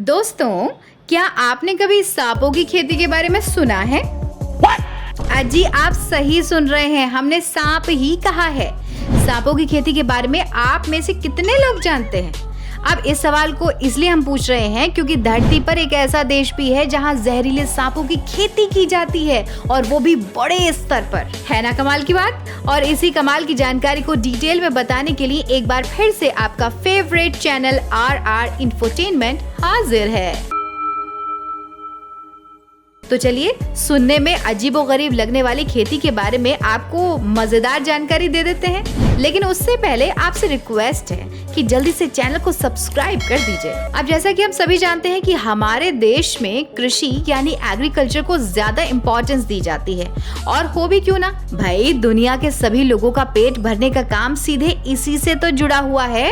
दोस्तों, क्या आपने कभी सांपों की खेती के बारे में सुना है? अजी, आप सही सुन रहे हैं, हमने सांप ही कहा है। सांपों की खेती के बारे में आप में से कितने लोग जानते हैं? अब इस सवाल को इसलिए हम पूछ रहे हैं क्योंकि धरती पर एक ऐसा देश भी है जहां जहरीले सांपों की खेती की जाती है, और वो भी बड़े स्तर पर। है ना कमाल की बात? और इसी कमाल की जानकारी को डिटेल में बताने के लिए एक बार फिर से आपका फेवरेट चैनल RR इंफोटेनमेंट हाजिर है। तो चलिए, सुनने में अजीबोगरीब लगने वाली खेती के बारे में आपको मजेदार जानकारी दे देते हैं। लेकिन उससे पहले आपसे रिक्वेस्ट है कि जल्दी से चैनल को सब्सक्राइब कर दीजिए। अब जैसा कि हम सभी जानते हैं कि हमारे देश में कृषि यानी एग्रीकल्चर को ज्यादा इम्पोर्टेंस दी जाती है, और हो भी क्यों ना भाई, दुनिया के सभी लोगों का पेट भरने का काम सीधे इसी से तो जुड़ा हुआ है।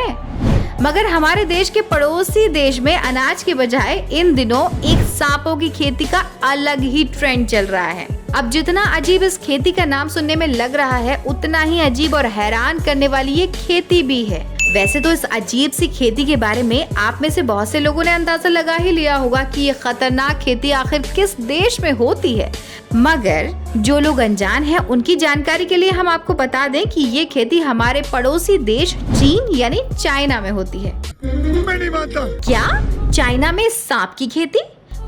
मगर हमारे देश के पड़ोसी देश में अनाज के बजाय इन दिनों एक सांपों की खेती का अलग ही ट्रेंड चल रहा है। अब जितना अजीब इस खेती का नाम सुनने में लग रहा है, उतना ही अजीब और हैरान करने वाली ये खेती भी है। वैसे तो इस अजीब सी खेती के बारे में आप में से बहुत से लोगों ने अंदाजा लगा ही लिया होगा कि ये खतरनाक खेती आखिर किस देश में होती है। मगर जो लोग अनजान हैं, उनकी जानकारी के लिए हम आपको बता दें कि ये खेती हमारे पड़ोसी देश चीन यानी चाइना में होती है। मैं नहीं मानता। क्या चाइना में सांप की खेती?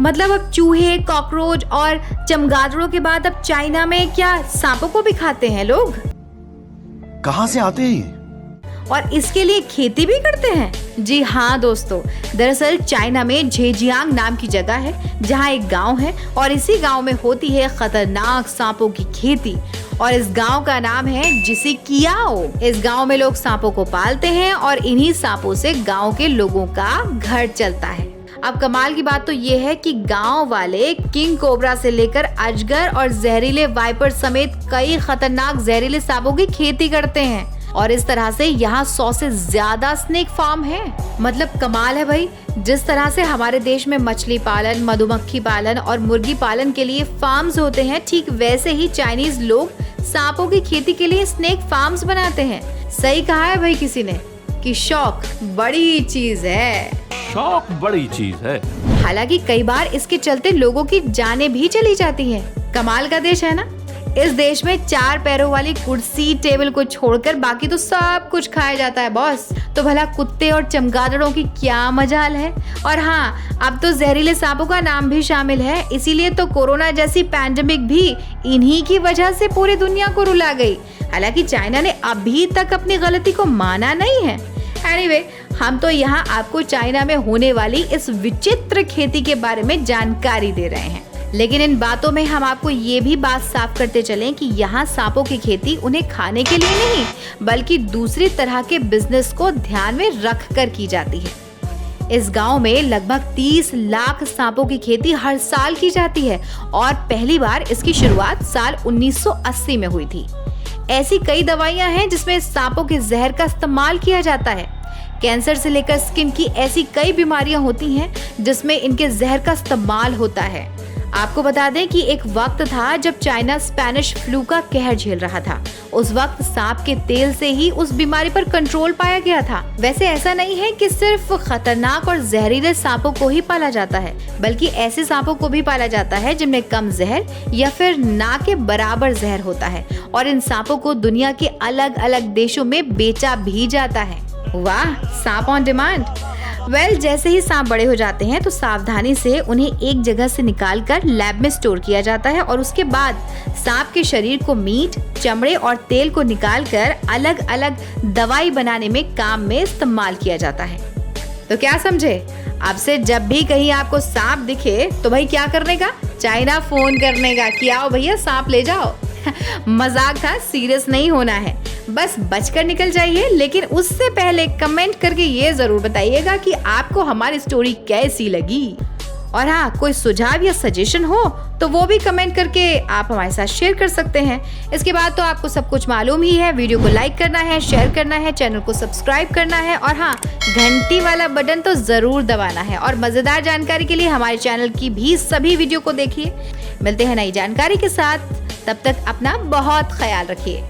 मतलब अब चूहे, कॉकरोच और चमगादड़ों के बाद अब चाइना में क्या सांपों को भी खाते हैं लोग? कहाँ से आते हैं? और इसके लिए खेती भी करते हैं? जी हाँ दोस्तों, दरअसल चाइना में झेजियांग नाम की जगह है जहाँ एक गांव है, और इसी गांव में होती है खतरनाक सांपों की खेती। और इस गांव का नाम है जिसिकियाओ। इस गांव में लोग सांपों को पालते हैं और इन्हीं सांपों से गांव के लोगों का घर चलता है। अब कमाल की बात तो ये है कि गांव वाले किंग कोबरा से लेकर अजगर और जहरीले वाइपर समेत कई खतरनाक जहरीले सांपों की खेती करते हैं, और इस तरह से यहाँ 100 से ज्यादा स्नेक फार्म है। मतलब कमाल है भाई। जिस तरह से हमारे देश में मछली पालन, मधुमक्खी पालन और मुर्गी पालन के लिए फार्म्स होते हैं, ठीक वैसे ही चाइनीज लोग सांपों की खेती के लिए स्नेक फार्म्स बनाते हैं। सही कहा है भाई किसी ने कि शौक बड़ी चीज है। शौक बड़ी चीज है। हालांकि कई बार इसके चलते लोगों की जानें भी चली जाती हैं। कमाल का देश है ना। इस देश में 4 पैरों वाली कुर्सी टेबल को छोड़कर बाकी तो सब कुछ खाया जाता है बॉस। तो भला कुत्ते और चमगादड़ों की क्या मजाल है। और हाँ, अब तो जहरीले सांपों का नाम भी शामिल है, इसीलिए तो कोरोना जैसी पैंडेमिक भी इन्हीं की वजह से पूरी दुनिया को रुला गई। हालांकि चाइना ने अभी तक अपनी गलती को माना नहीं है। एनीवे, हम तो यहाँ आपको चाइना में होने वाली इस विचित्र खेती के बारे में जानकारी दे रहे हैं। लेकिन इन बातों में हम आपको ये भी बात साफ करते चलें कि यहाँ सांपों की खेती उन्हें खाने के लिए नहीं, बल्कि दूसरी तरह के बिजनेस को ध्यान में रख कर की जाती है। इस गांव में लगभग 30 लाख सांपों की खेती हर साल की जाती है, और पहली बार इसकी शुरुआत साल 1980 में हुई थी। ऐसी कई दवाइयां हैं जिसमें सांपों के जहर का इस्तेमाल किया जाता है। कैंसर से लेकर स्किन की ऐसी कई बीमारियां होती हैं जिसमें इनके जहर का इस्तेमाल होता है। आपको बता दें कि एक वक्त था जब चाइना स्पेनिश फ्लू का कहर झेल रहा था। उस वक्त सांप के तेल से ही उस बीमारी पर कंट्रोल पाया गया था। वैसे ऐसा नहीं है कि सिर्फ खतरनाक और जहरीले सांपों को ही पाला जाता है, बल्कि ऐसे सांपों को भी पाला जाता है जिनमें कम जहर या फिर ना के बराबर जहर होता है, और इन सांपों को दुनिया के अलग अलग देशों में बेचा भी जाता है। वाह, सांप ऑन डिमांड। जैसे ही सांप बड़े हो जाते हैं तो सावधानी से उन्हें एक जगह से निकालकर लैब में स्टोर किया जाता है, और उसके बाद सांप के शरीर को मीट, चमड़े और तेल को निकालकर अलग अलग दवाई बनाने में काम में इस्तेमाल किया जाता है। तो क्या समझे? अब से जब भी कहीं आपको सांप दिखे तो भाई क्या करने का? चाइना फोन करने का कि आओ भैया सांप ले जाओ। मजाक था, सीरियस नहीं होना है। बस बचकर निकल जाइए, लेकिन उससे पहले कमेंट करके ये जरूर बताइएगा कि आपको हमारी स्टोरी कैसी लगी। और हाँ, कोई सुझाव या सजेशन हो तो वो भी कमेंट करके आप हमारे साथ शेयर कर सकते हैं। इसके बाद तो आपको सब कुछ मालूम ही है। वीडियो को लाइक करना है, शेयर करना है, चैनल को सब्सक्राइब करना है, और हाँ, घंटी वाला बटन तो जरूर दबाना है। और मजेदार जानकारी के लिए हमारे चैनल की भी सभी वीडियो को देखिए। मिलते हैं नई जानकारी के साथ, तब तक अपना बहुत ख्याल रखिए।